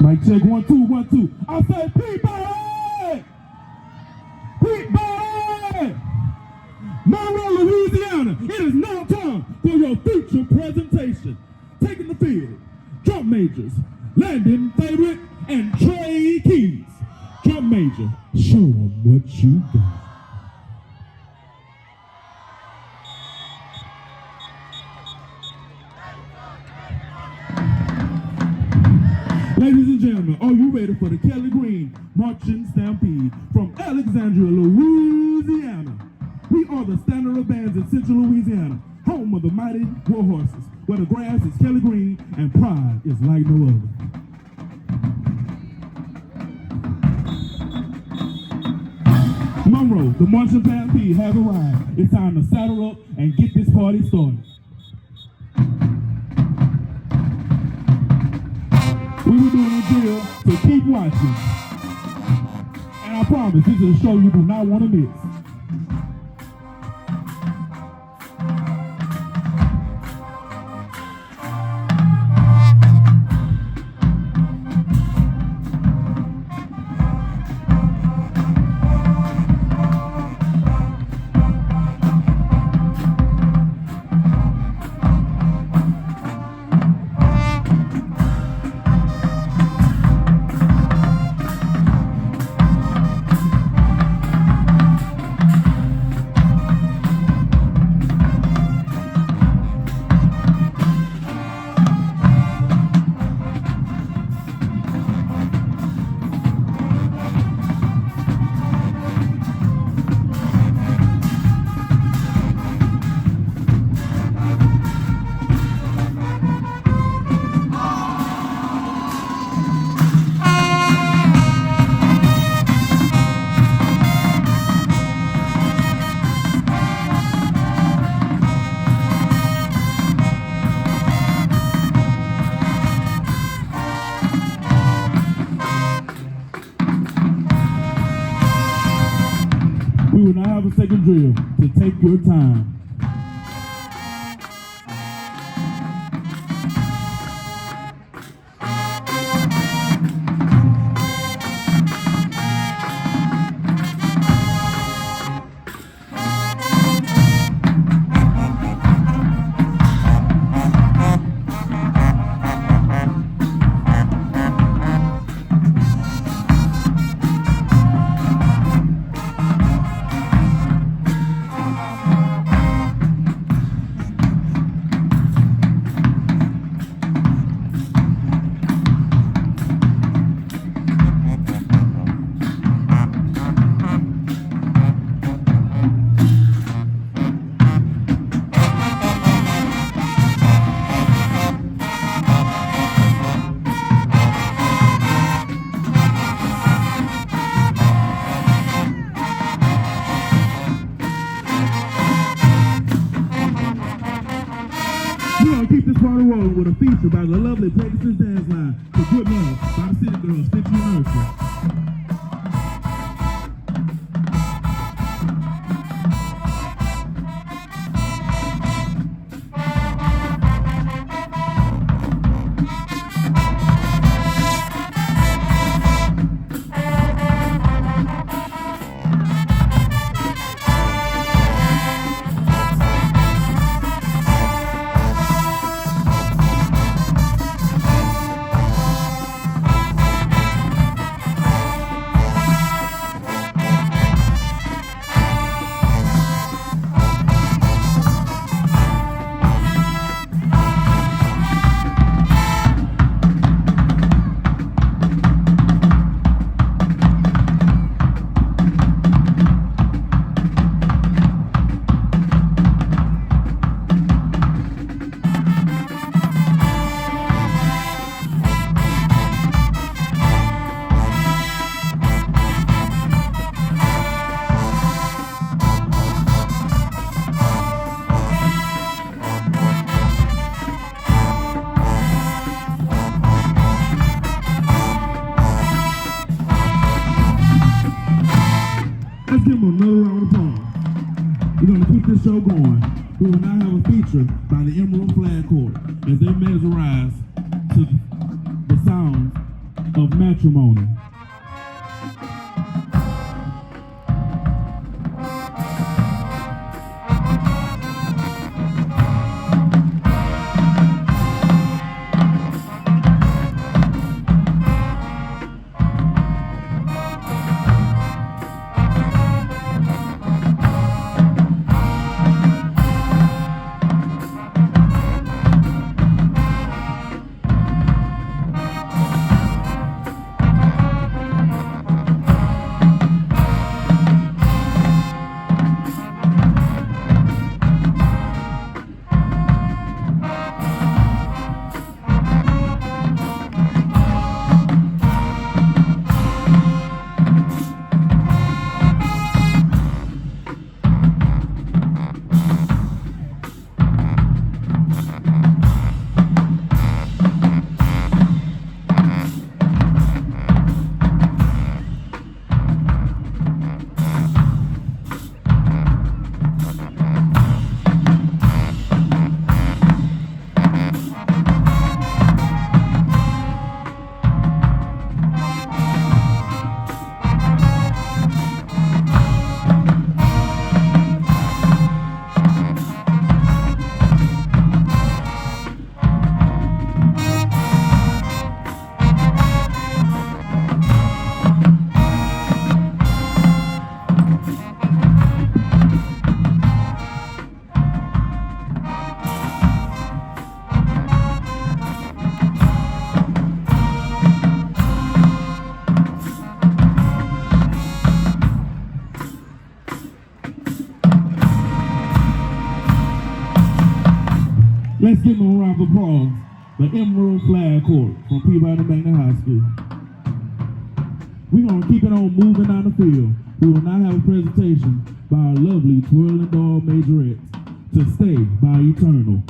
Mic check, 1, 2, 1, 2. I say, Peabody! Peabody! Monroe, Louisiana, it is now time for your feature presentation. Taking the field, drum majors, Landon Favorite, and Trey Keys. Drum major, show them what you got. Ladies and gentlemen, are you ready for the Kelly Green Marching Stampede from Alexandria, Louisiana? We are the standard of bands in Central Louisiana, home of the mighty war horses, where the grass is Kelly Green and pride is like no other. Monroe, the Marching Stampede has arrived. It's time to saddle up and get this party started. We were doing a drill, so keep watching. And I promise, this is a show you do not want to miss. We will now have a second drill to take your time. We're going to keep this party rolling with a feature by the lovely Pegasus Dance Line for Good Love by the City Girls, Stitch Nursery. Let's give them another round of applause. We're going to keep this show going. We will now have a feature by the Emerald Flag Corps as they mesmerize to the sounds of matrimony. Let's give them a round of applause. The Emerald Flag Court from Peabody Magnet High School. We're going to keep it on moving down the field. We will now have a presentation by our lovely twirling ball majorettes to stay by eternal.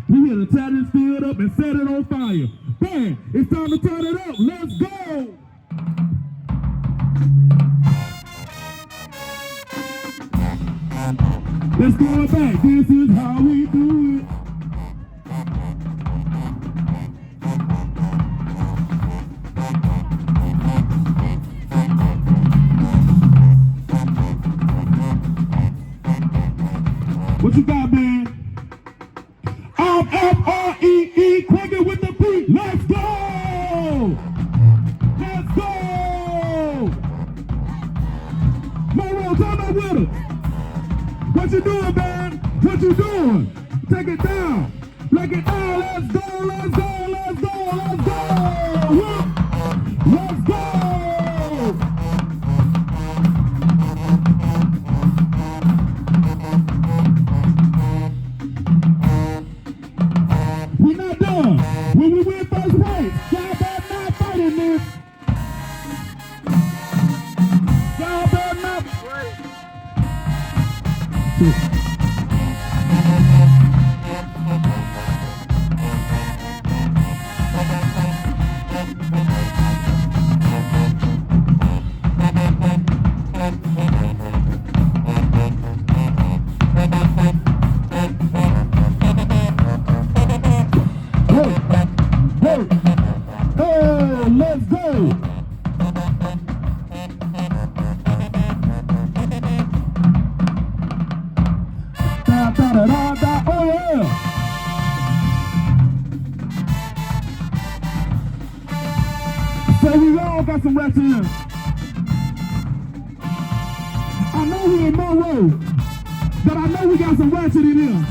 We here to tear this field up and set it on fire. Bam! It's time to turn it up. Let's go! Let's go back. This is how we do it. What you got, man? I'm F-R-E-E, quicker with the beat. Let's go! Let's go! Monroe, turn up with us. What you doing, man? What you doing? Take it down. Break it down. Let's go, let's go, let's go, let's go! Let's go! We're not done. When we win first place, y'all better not fighting this. Y'all better not. Hey, let's go. Da, da, da, da, da. Oh, yeah. So we all got some ratchet in. I know we in Monroe, but I know we got some ratchet in here.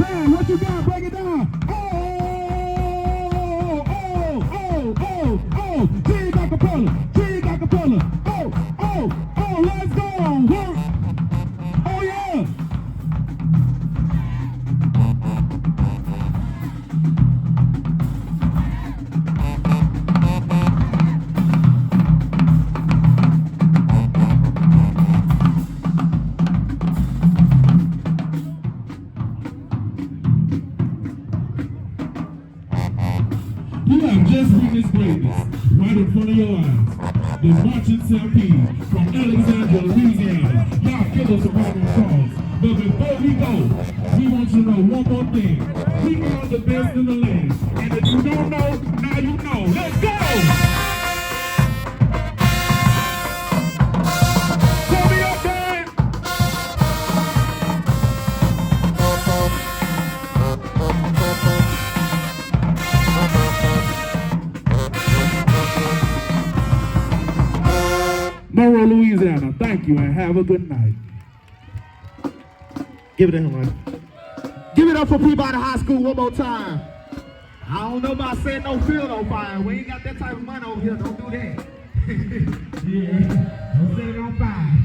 Man, what you got? Break it down. Oh, Jig acapella, Jig acapella. Oh, let's go. Work. Oh, yeah. You have just witnessed greatness right in front of your eyes. The marching Stampede from Alexandria, Louisiana. Y'all give us a round of applause. But before we go, we want you to know one more thing. We are the best in the land. And if you don't know, now you know. Let's go! Turn me up, man! Monroe, Louisiana, thank you and have a good night. Give it to him, man. Give it up for Peabody High School one more time. I don't know about setting no field on fire. We ain't got that type of money over here. Don't do that. Yeah, don't set it on fire.